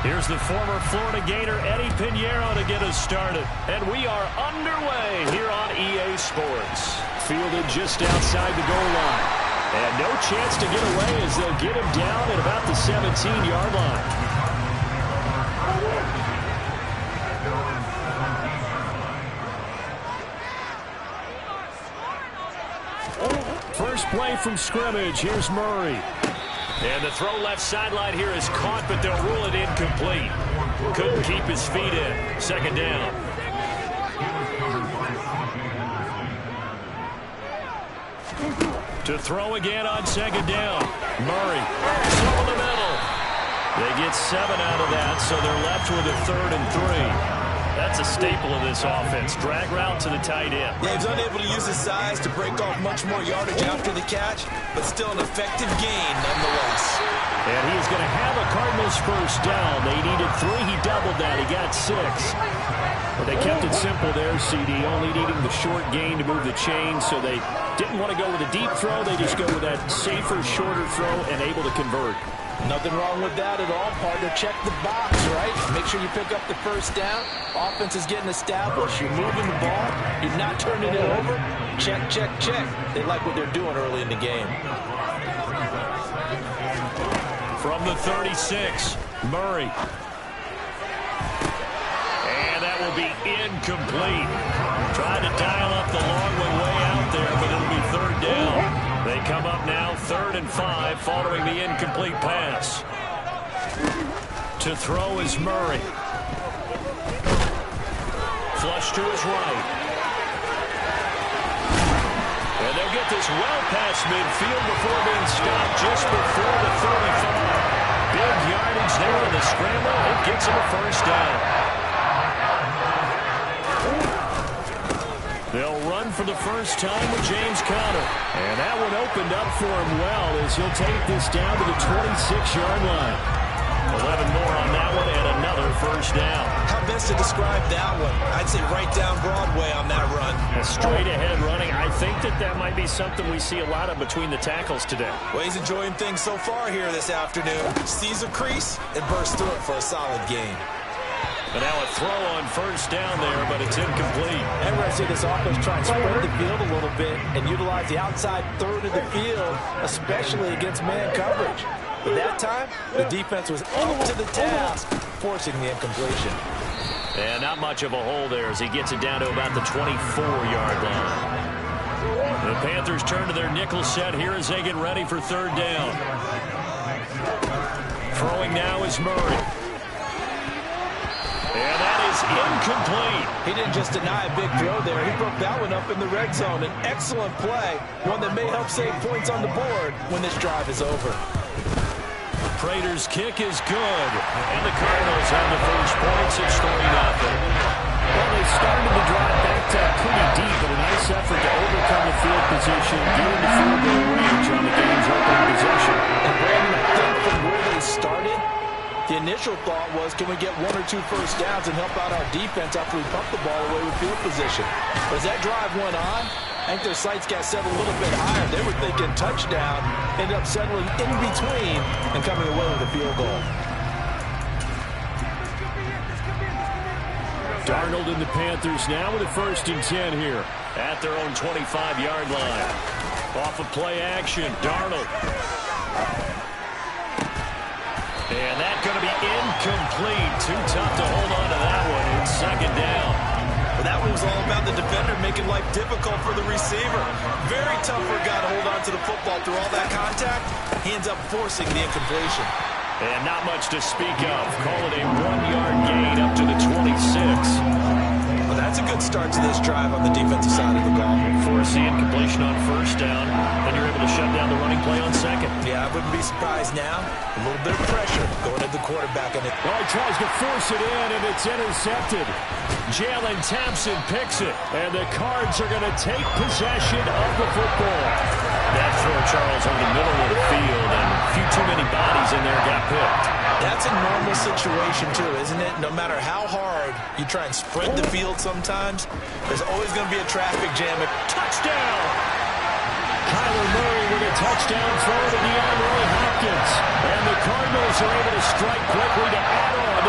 Here's the former Florida Gator Eddie Pinheiro to get us started. And we are underway here on EA Sports. Fielded just outside the goal line. And no chance to get away as they'll get him down at about the 17-yard line. First play from scrimmage. Here's Murray. And the throw left sideline here is caught, but they'll rule it incomplete. Couldn't keep his feet in. Second down. To throw again on second down. Murray. Throw in the middle. They get 7 out of that, so they're left with a 3rd and 3. That's a staple of this offense. Drag route to the tight end. Yeah, he's unable to use his size to break off much more yardage after the catch, but still an effective gain nonetheless. And he is going to have a Cardinals first down. They needed 3. He doubled that. He got 6. But they kept it simple there, CD, only needing the short gain to move the chain, so they didn't want to go with a deep throw. They just go with that safer, shorter throw and able to convert. Nothing wrong with that at all, partner. Check the box, right? Make sure you pick up the first down. Offense is getting established. You're moving the ball. You're not turning it over. Check, check, check. They like what they're doing early in the game. From the 36, Murray. And that will be incomplete. Trying to dial up the long one way out there, but it'll be 3rd down. They come up now 3rd and 5 following the incomplete pass. To throw is Murray. Flush to his right. And they'll get this well past midfield before being stopped just before the 35. Big yardage there on the scramble. It gets him a first down. They'll run for the first time with James Conner. And that one opened up for him well as he'll take this down to the 26-yard line. 11 more on that one and another first down. How best to describe that one? I'd say right down Broadway on that run. A straight-ahead running. I think that might be something we see a lot of between the tackles today. Well, he's enjoying things so far here this afternoon. Sees a crease and bursts through it for a solid gain. And now a throw on first down there, but it's incomplete. And I see this offense try and spread the field a little bit and utilize the outside 3rd of the field, especially against man coverage. But that time, the defense was up to the task, forcing the incompletion. And not much of a hole there as he gets it down to about the 24-yard line. The Panthers turn to their nickel set here as they get ready for 3rd down. Throwing now is Murray. And that is incomplete. He didn't just deny a big throw there. He broke that one up in the red zone. An excellent play, one that may help save points on the board when this drive is over. Prater's kick is good. And the Cardinals have the first points. It's 3-0. Well, they started the drive back pretty deep, but a nice effort to overcome the field position, get into field goal range on the game's opening possession. And Brandon, I think from where they started, the initial thought was, can we get 1 or 2 first downs and help out our defense after we pump the ball away with field position? But as that drive went on, I think their sights got set a little bit higher. They were thinking touchdown, ended up settling in between and coming away with a field goal. Darnold and the Panthers now with a 1st and 10 here at their own 25-yard line. Off of play action, Darnold. And that's going to be incomplete. Too tough to hold on to that one. It's 2nd down. Well, that one was all about the defender making life difficult for the receiver. Very tough for a guy to hold on to the football through all that contact. He ends up forcing the incompletion. And not much to speak of. Call it a 1-yard gain up to the 26. Well, that's a good start to this drive on the defensive side of the ball. Force the incompletion on first down. Then you're able to shut down the running play on second. Yeah, I wouldn't be surprised now. A little bit of pressure going at the quarterback. Well, he tries to force it in, and it's intercepted. Jalen Thompson picks it, and the Cards are going to take possession of the football. That throw, Charles, on the middle of the field, and a few too many bodies in there got picked. That's a normal situation, too, isn't it? No matter how hard you try and spread the field sometimes, there's always going to be a traffic jam. Touchdown! Kyler Murray with a touchdown throw to DeAndre Hopkins. And the Cardinals are able to strike quickly to add on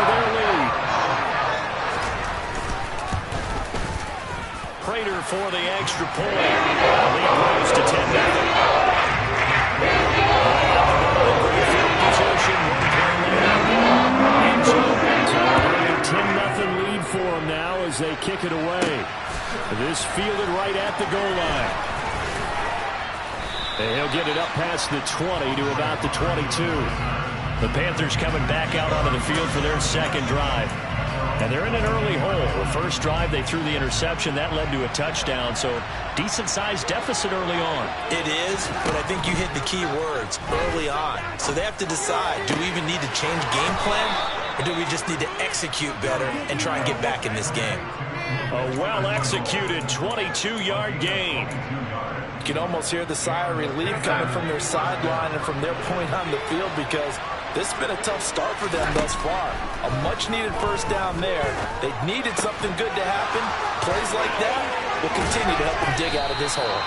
for the extra point. The lead grows to 10-0. So 10-0 lead for them now as they kick it away. This fielded right at the goal line. And he'll get it up past the 20 to about the 22. The Panthers coming back out onto the field for their second drive. And they're in an early hole. The first drive, they threw the interception. That led to a touchdown, so decent-sized deficit early on. It is, but I think you hit the key words, early on. So they have to decide, do we even need to change game plan, or do we just need to execute better and try and get back in this game? A well-executed 22-yard gain. You can almost hear the sigh of relief coming from their sideline and from their point on the field because this has been a tough start for them thus far. A much-needed first down there. They needed something good to happen. Plays like that will continue to help them dig out of this hole.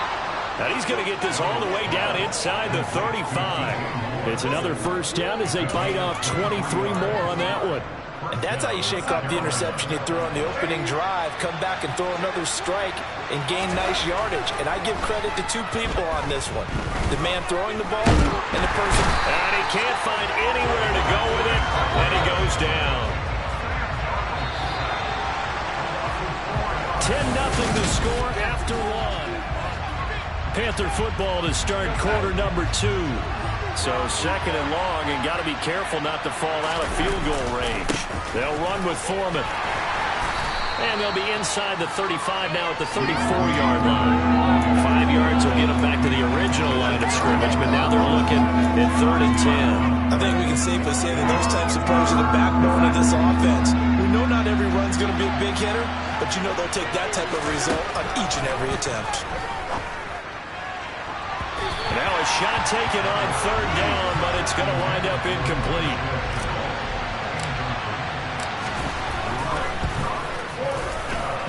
And he's going to get this all the way down inside the 35. It's another first down as they bite off 23 more on that one. And that's how you shake off the interception you threw on the opening drive, come back and throw another strike and gain nice yardage. And I give credit to two people on this one. The man throwing the ball and the person. And he can't find anywhere to go with it, and he goes down. 10-0 to score after one. Panther football to start quarter number 2. So second and long, and got to be careful not to fall out of field goal range. They'll run with Foreman. And they'll be inside the 35 now at the 34-yard line. 5 yards will get them back to the original line of scrimmage, but now they're looking at 3rd and 10. I think we can safely say that those types of plays are the backbone of this offense. We know not every run's going to be a big hitter, but you know they'll take that type of result on each and every attempt. Now a shot taken on 3rd down, but it's going to wind up incomplete.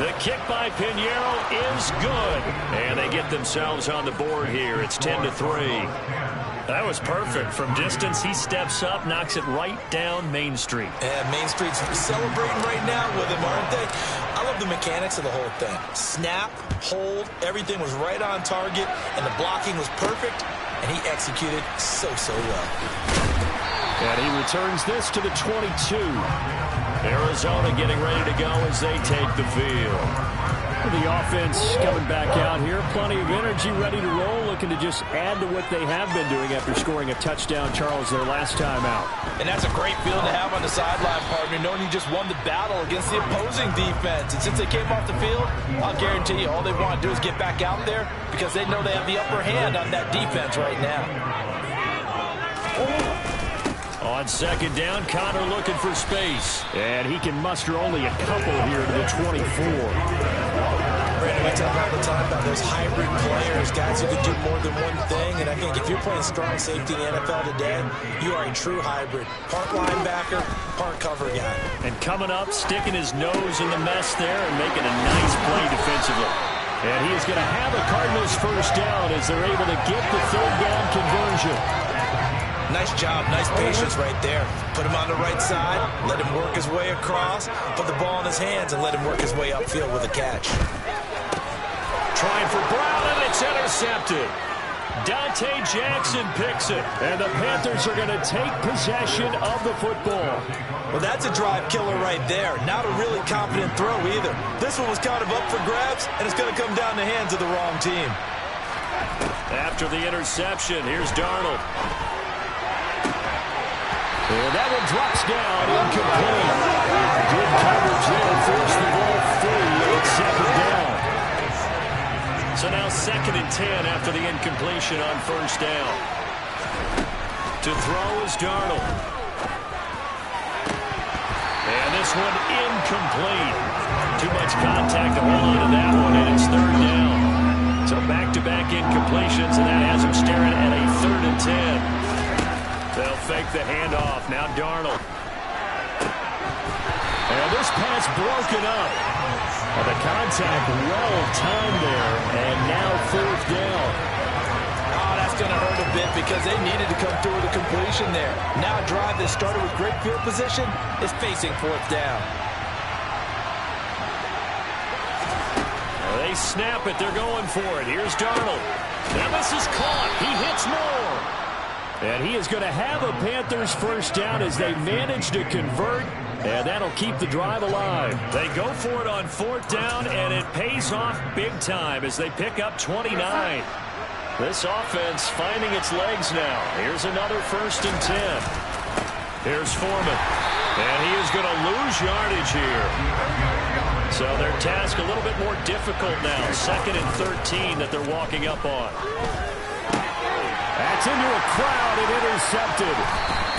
The kick by Pinheiro is good. And they get themselves on the board here. It's 10-3. That was perfect. From distance, he steps up, knocks it right down Main Street. And Main Street's celebrating right now with him, aren't they? I love the mechanics of the whole thing. Snap, hold, everything was right on target, and the blocking was perfect, and he executed so well. And he returns this to the 22. Arizona getting ready to go as they take the field. The offense coming back out here. Plenty of energy, ready to roll, looking to just add to what they have been doing after scoring a touchdown, Charles, their last time out. And that's a great feeling to have on the sideline, partner, knowing you just won the battle against the opposing defense. And since they came off the field, I'll guarantee you all they want to do is get back out there because they know they have the upper hand on that defense right now. On second down, Connor looking for space. And he can muster only a couple here to the 24. Brandon, we talk all the time about those hybrid players, guys who can do more than one thing. And I think if you're playing strong safety in the NFL today, you are a true hybrid. Part linebacker, part cover guy. And coming up, sticking his nose in the mess there and making a nice play defensively. And he is going to have a Cardinals first down as they're able to get the 3rd down conversion. Nice job, nice patience right there. Put him on the right side, let him work his way across, put the ball in his hands, and let him work his way upfield with a catch. Trying for Brown, and it's intercepted. Dante Jackson picks it, and the Panthers are going to take possession of the football. Well, that's a drive killer right there. Not a really confident throw either. This one was kind of up for grabs, and it's going to come down the hands of the wrong team. After the interception, here's Darnold. And that one drops down, incomplete. Good coverage there, forced the ball free, and it's 2nd down. So now 2nd and 10 after the incompletion on first down. To throw is Darnold. And this one incomplete. Too much contact to hold on to that one, and it's 3rd down. So back-to-back incompletions, and that has him staring at a 3rd and 10. They'll fake the handoff. Now Darnold. And this pass broken up. And the contact well-timed there. And now 4th down. Oh, that's going to hurt a bit because they needed to come through with a completion there. Now a drive that started with great field position is facing 4th down. They snap it. They're going for it. Here's Darnold. Now this is caught. He hits Moore. And he is going to have a Panthers first down as they manage to convert. And that'll keep the drive alive. They go for it on 4th down, and it pays off big time as they pick up 29. This offense finding its legs now. Here's another 1st and 10. Here's Foreman. And he is going to lose yardage here. So their task a little bit more difficult now. 2nd and 13 that they're walking up on. That's into a crowd and intercepted.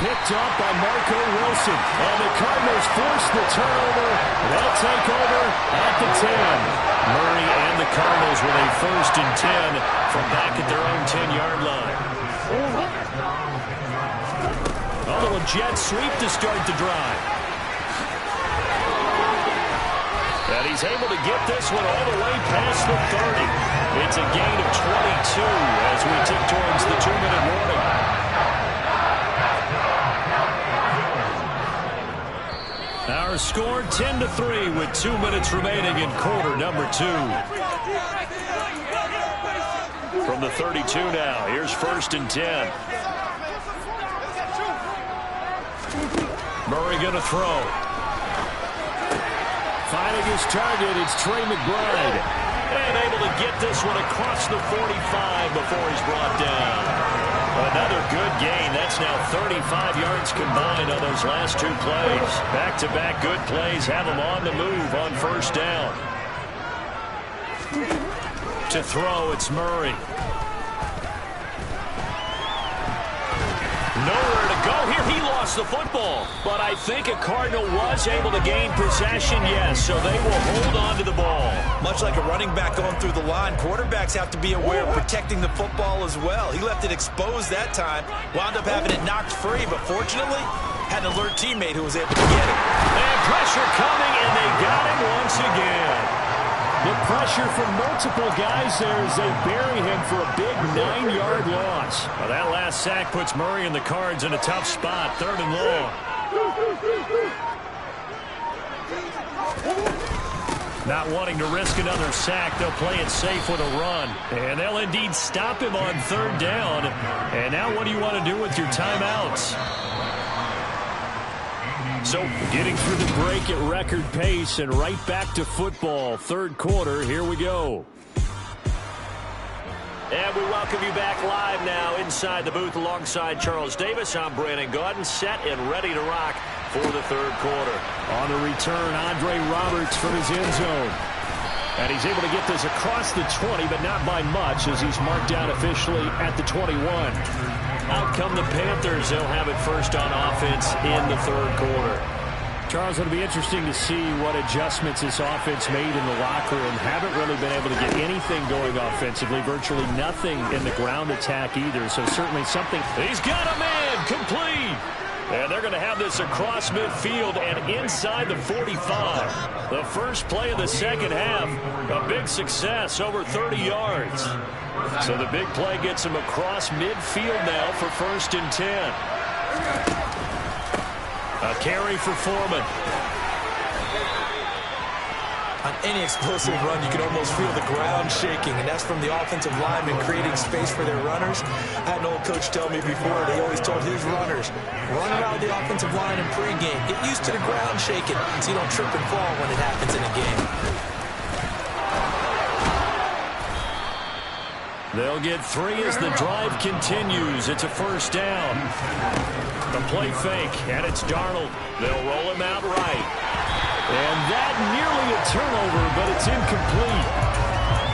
Picked up by Marco Wilson. And the Cardinals force the turnover. They'll take over at the 10. Murray and the Cardinals with a 1st and 10 from back at their own 10-yard line. A little jet sweep to start the drive. And he's able to get this one all the way past the 30. It's a gain of 22 as we tick towards the 2-minute warning. Our score 10-3 with 2 minutes remaining in quarter number 2. From the 32 now, here's 1st and 10. Murray going to throw. Finding his target, it's Trey McBride. And able to get this one across the 45 before he's brought down. Another good gain. That's now 35 yards combined on those last 2 plays. Back-to-back good plays have them on the move on 1st down. To throw, it's Murray. Nowhere to go here. He lost the football. But I think a Cardinal was able to gain possession, yes, so they will hold on to the ball. Much like a running back going through the line, quarterbacks have to be aware of protecting the football as well. He left it exposed that time, wound up having it knocked free, but fortunately had an alert teammate who was able to get it. And pressure coming, and they got him once again. The pressure from multiple guys there as they bury him for a big 9-yard loss. Well, that last sack puts Murray and the Cards in a tough spot, 3rd and long. Not wanting to risk another sack, they'll play it safe with a run. And they'll indeed stop him on 3rd down. And now what do you want to do with your timeouts? So getting through the break at record pace and right back to football. 3rd quarter, here we go. And we welcome you back live now inside the booth alongside Charles Davis. I'm Brandon Gaudin, set and ready to rock for the 3rd quarter. On the return, Andre Roberts from his end zone. And he's able to get this across the 20, but not by much as he's marked down officially at the 21. Out come the Panthers. They'll have it first on offense in the 3rd quarter. Charles, it'll be interesting to see what adjustments this offense made in the locker room. Haven't really been able to get anything going offensively. Virtually nothing in the ground attack either. So certainly something. He's got a man complete. And they're going to have this across midfield and inside the 45. The first play of the 2nd half, a big success, over 30 yards. So the big play gets him across midfield now for 1st and 10. A carry for Foreman. On any explosive run, you can almost feel the ground shaking, and that's from the offensive linemen creating space for their runners. I had an old coach tell me before, he always told his runners, run around the offensive line in pregame. Get used to the ground shaking so you don't trip and fall when it happens in a game. They'll get 3 as the drive continues. It's a 1st down. The play fake, and it's Darnold. They'll roll him out right. And that nearly a turnover, but it's incomplete.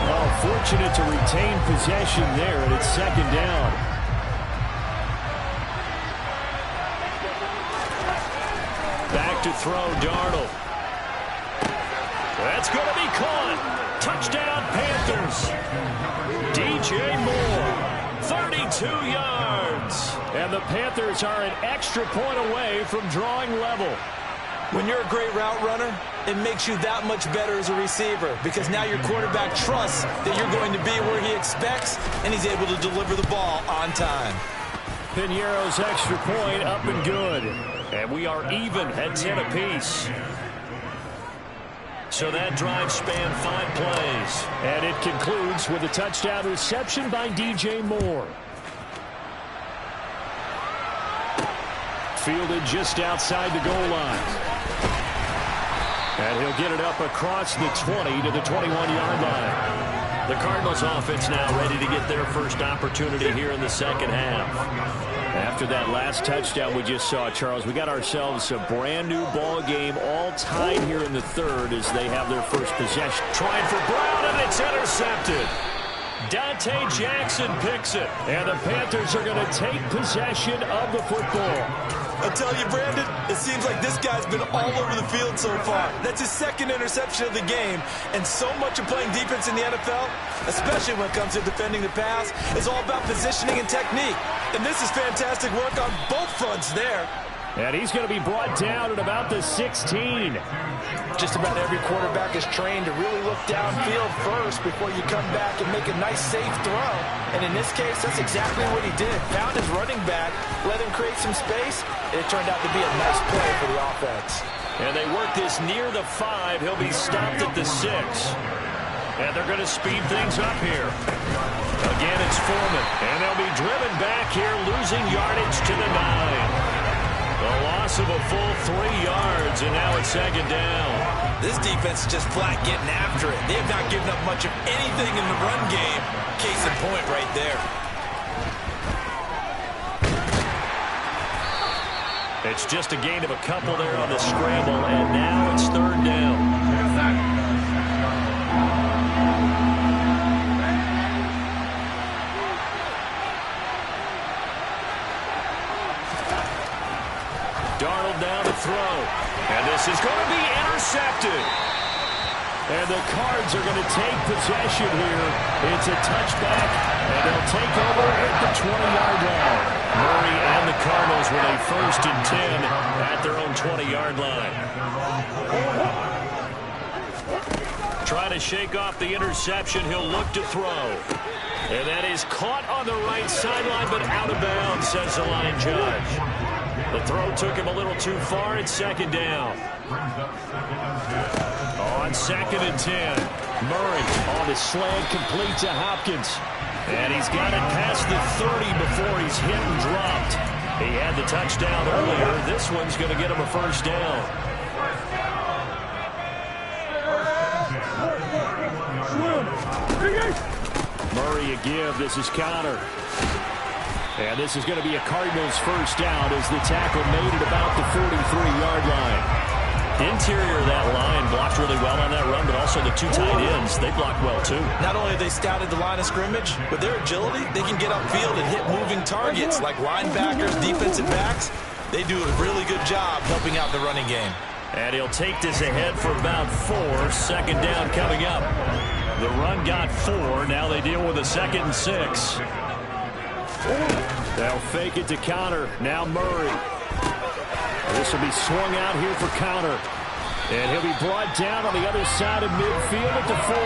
Well, fortunate to retain possession there, and it's 2nd down. Back to throw, Darnold. That's going to be caught. Touchdown, Panthers. DJ Moore, 32 yards. And the Panthers are an extra point away from drawing level. When you're a great route runner, it makes you that much better as a receiver because now your quarterback trusts that you're going to be where he expects, and he's able to deliver the ball on time. Piñeiro's extra point up and good. And we are even at 10 apiece. So that drive spanned 5 plays. And it concludes with a touchdown reception by DJ Moore. Fielded just outside the goal line. And he'll get it up across the 20 to the 21-yard line. The Cardinals offense now ready to get their first opportunity here in the second half. After that last touchdown we just saw, Charles, we got ourselves a brand new ball game, all tied here in the third as they have their first possession. Trying for Brown, and it's intercepted. Dante Jackson picks it, and the Panthers are going to take possession of the football. I tell you, Brandon, it seems like this guy's been all over the field so far. That's his second interception of the game, and so much of playing defense in the NFL, especially when it comes to defending the pass, is all about positioning and technique. And this is fantastic work on both fronts there. And he's going to be brought down at about the 16. Just about every quarterback is trained to really look downfield first before you come back and make a nice, safe throw. And in this case, that's exactly what he did. Found his running back, let him create some space, and it turned out to be a nice play for the offense. And they work this near the 5. He'll be stopped at the 6. And they're going to speed things up here. Again, it's Foreman. And they'll be driven back here, losing yardage to the 9. A loss of a full 3 yards, and now it's second down. This defense is just flat getting after it. They have not given up much of anything in the run game. Case in point right there. It's just a gain of a couple there on the scramble, and now it's third down. Darnold down to throw. And this is going to be intercepted. And the Cards are going to take possession here. It's a touchback, and they'll take over at the 20-yard line. Murray and the Cardinals with a 1st and 10 at their own 20-yard line. Trying to shake off the interception. He'll look to throw. And that is caught on the right sideline, but out of bounds, says the line judge. The throw took him a little too far. It's second down. On 2nd and 10. Murray on the slant, complete to Hopkins. And he's got it past the 30 before he's hit and dropped. He had the touchdown earlier. This one's going to get him a 1st down. Murray a give. This is Connor. And this is going to be a Cardinals 1st down as the tackle made it about the 43-yard line. Interior of that line blocked really well on that run, but also the 2 tight ends, they blocked well too. Not only have they scouted the line of scrimmage, but their agility, they can get upfield and hit moving targets like linebackers, defensive backs. They do a really good job helping out the running game. And he'll take this ahead for about 4. 2nd down coming up. The run got 4. Now they deal with a 2nd and 6. They'll fake it to Connor. Now Murray. This will be swung out here for Connor. And he'll be brought down on the other side of midfield at the 43.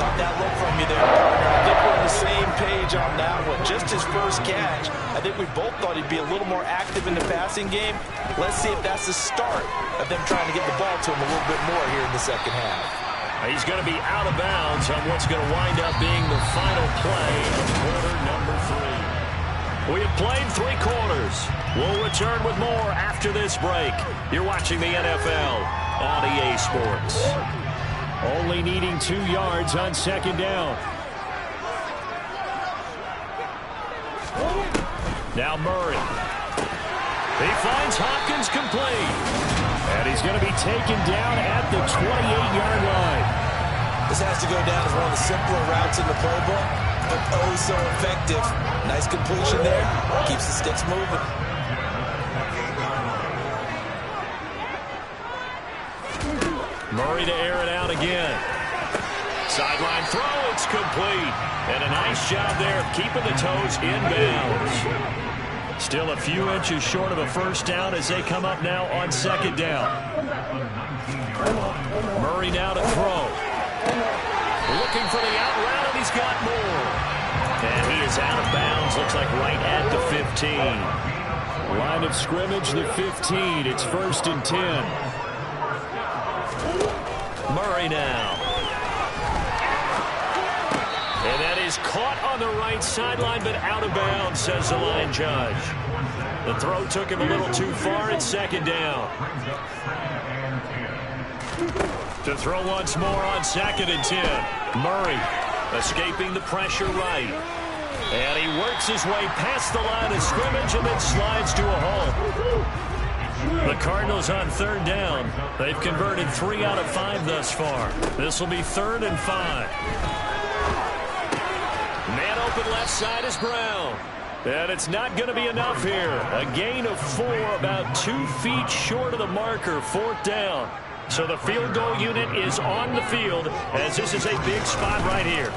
Caught that look from you there, partner. I think we're on the same page on that one. Just his first catch. I think we both thought he'd be a little more active in the passing game. Let's see if that's the start of them trying to get the ball to him a little bit more here in the second half. He's going to be out of bounds on what's going to wind up being the final play of quarter number 3. We have played 3 quarters. We'll return with more after this break. You're watching the NFL on EA Sports. Only needing 2 yards on 2nd down. Now Murray. He finds Hopkins complete. And he's going to be taken down at the 28-yard line. This has to go down as one of the simpler routes in the playbook, but oh so effective. Nice completion there. Keeps the sticks moving. Murray to air it out again. Sideline throw, it's complete. And a nice job there of keeping the toes in bounds. Still a few inches short of a 1st down as they come up now on 2nd down. Murray now to throw. Looking for the out route, and he's got more. And he is out of bounds, looks like right at the 15. Line of scrimmage, the 15. It's 1st and 10. Murray now. And that is caught on the right sideline, but out of bounds, says the line judge. The throw took him a little too far. It's second down. To throw once more on 2nd and 10. Murray escaping the pressure right. And he works his way past the line of scrimmage and then slides to a hole. The Cardinals on 3rd down. They've converted 3 out of 5 thus far. This will be 3rd and 5. Man open left side is Brown. And it's not going to be enough here. A gain of 4, about 2 feet short of the marker, 4th down. So the field goal unit is on the field as this is a big spot right here.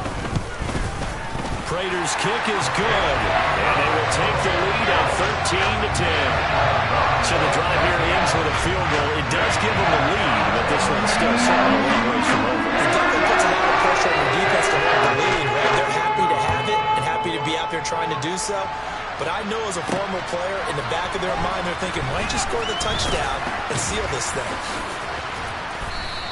Prater's kick is good, and they will take the lead at 13-10. So the drive here ends with a field goal. It does give them the lead, but this one's still certainly a long ways from over. It definitely puts a lot of pressure on the defense to hold the lead, right? They're happy to have it and happy to be out there trying to do so. But I know as a former player, in the back of their mind, they're thinking, why don't you score the touchdown and seal this thing?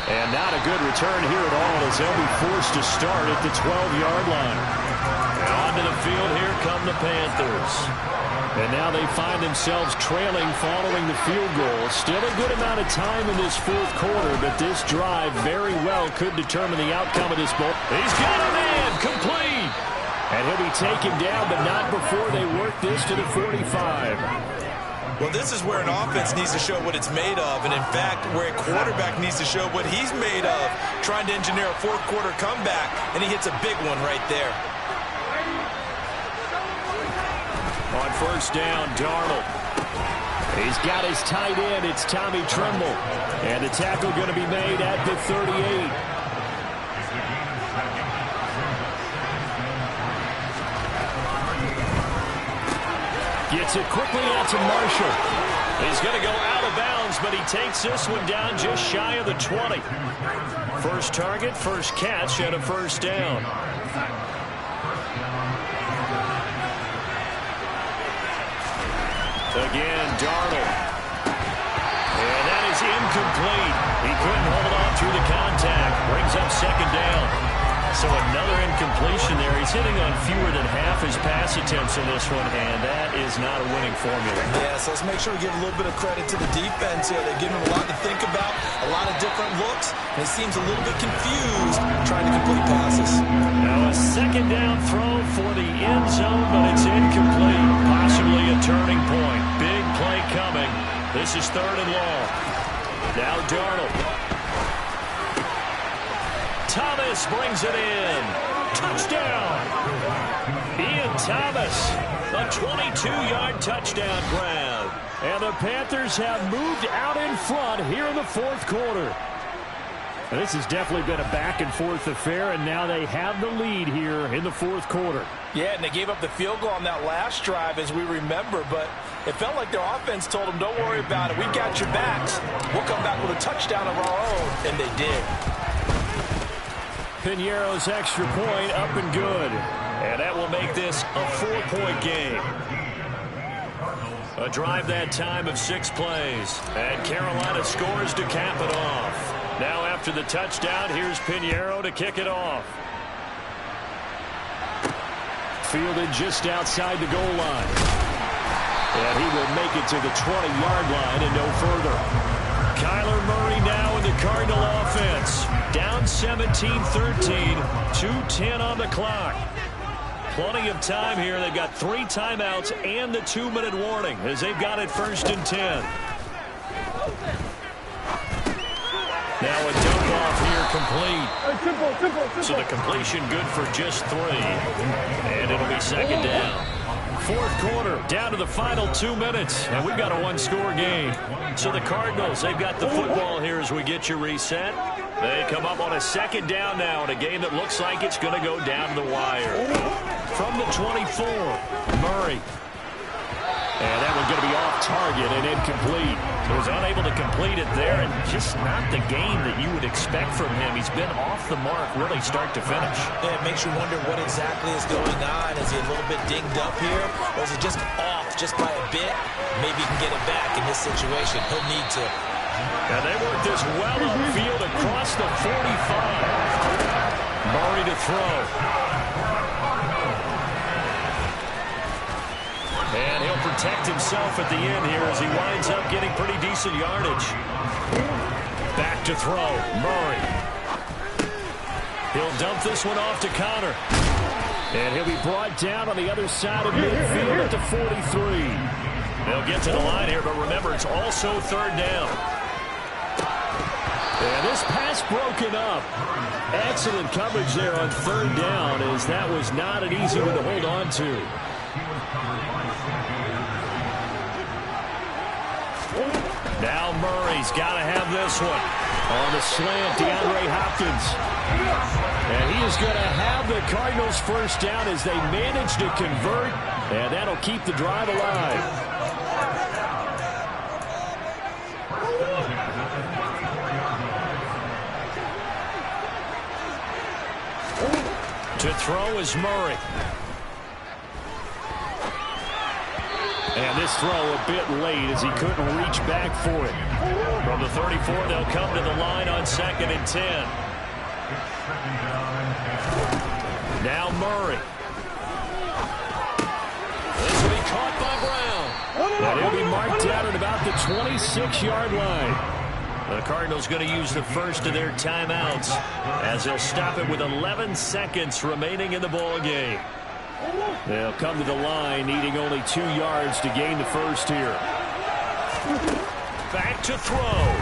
And not a good return here at all as they'll be forced to start at the 12-yard line. And onto the field, here come the Panthers. And now they find themselves trailing following the field goal. Still a good amount of time in this 4th quarter, but this drive very well could determine the outcome of this ball. He's got a man, complete. And he'll be taken down, but not before they work this to the 45. Well, this is where an offense needs to show what it's made of, and in fact, where a quarterback needs to show what he's made of, trying to engineer a 4th quarter comeback, and he hits a big one right there. On 1st down, Darnold. He's got his tight end. It's Tommy Tremble. And the tackle going to be made at the 38. Gets it quickly out to Marshall. He's going to go out of bounds, but he takes this one down just shy of the 20. First target, first catch, and a 1st down. Again, Darnold. And that is incomplete. He couldn't hold on through the contact. Brings up 2nd down. So another incompletion there. He's hitting on fewer than half his pass attempts in this one, and that is not a winning formula. Yeah, so let's make sure we give a little bit of credit to the defense here. They're giving him a lot to think about, a lot of different looks, and he seems a little bit confused trying to complete passes. Now a 2nd down throw for the end zone, but it's incomplete. Possibly a turning point. Big play coming. This is 3rd and long. Now Darnold. Thomas brings it in. Touchdown. Ian Thomas. A 22-yard touchdown grab. And the Panthers have moved out in front here in the 4th quarter. This has definitely been a back-and-forth affair, and now they have the lead here in the 4th quarter. Yeah, and they gave up the field goal on that last drive, as we remember, but it felt like their offense told them, don't worry about it. We've got your backs. We'll come back with a touchdown of our own, and they did. Piñeiro's extra point up and good. And that will make this a 4-point game. A drive that time of 6 plays. And Carolina scores to cap it off. Now after the touchdown, here's Piñeiro to kick it off. Fielded just outside the goal line. And he will make it to the 20-yard line and no further. Kyler Murray now in the Cardinal offense. Down 17-13, 2:10 on the clock. Plenty of time here. They've got 3 timeouts and the 2-minute warning as they've got it 1st and 10. Now a dunk off here complete. So the completion good for just 3. And it'll be 2nd down. 4th quarter, down to the final 2 minutes, and we've got a 1-score game. So the Cardinals, they've got the football here as we get you reset. They come up on a 2nd down now in a game that looks like it's going to go down to the wire. From the 24, Murray. And that one's going to be off target and incomplete. He was unable to complete it there, and just not the game that you would expect from him. He's been off the mark really start to finish. Yeah, it makes you wonder what exactly is going on. Is he a little bit dinged up here, or is it just off just by a bit? Maybe he can get it back in this situation. He'll need to And they work this well upfield across the 45. Murray to throw. And he'll protect himself at the end here as he winds up getting pretty decent yardage. Back to throw. Murray. He'll dump this one off to Connor. And he'll be brought down on the other side of midfield at the 43. They'll get to the line here, but remember, it's also third down. And this pass broken up. Excellent coverage there on third down, as that was not an easy one to hold on to. Now Murray's got to have this one. On the slant, DeAndre Hopkins. And he is going to have the Cardinals first down as they manage to convert. And that'll keep the drive alive. To throw is Murray. And this throw a bit late as he couldn't reach back for it. From the 34, they'll come to the line on 2nd and 10. Now Murray. This will be caught by Brown. And he'll be marked down at about the 26-yard line. The Cardinals going to use the first of their timeouts as they'll stop it with 11 seconds remaining in the ball game. They'll come to the line needing only 2 yards to gain the first here. Back to throw.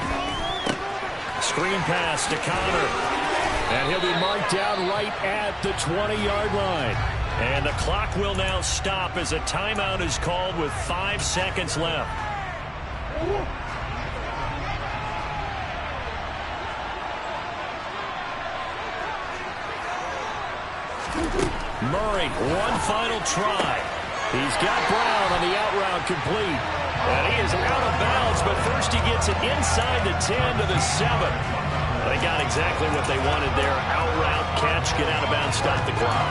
Screen pass to Connor. And he'll be marked down right at the 20-yard line. And the clock will now stop as a timeout is called with 5 seconds left. Murray, one final try. He's got Brown on the out route complete. And he is out of bounds, but first he gets it inside the 10 to the 7. They got exactly what they wanted there. Out route, catch, get out of bounds, stop the clock.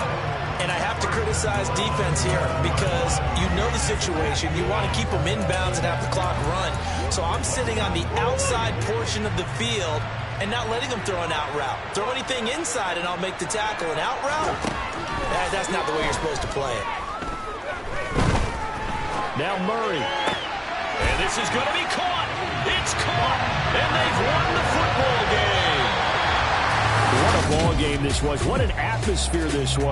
And I have to criticize defense here because you know the situation. You want to keep them inbounds and have the clock run. So I'm sitting on the outside portion of the field and not letting them throw an out route. Throw anything inside and I'll make the tackle. An out route? That's not the way you're supposed to play it. Now Murray. And this is going to be caught. It's caught. And they've won the football game. What a ball game this was. What an atmosphere this was.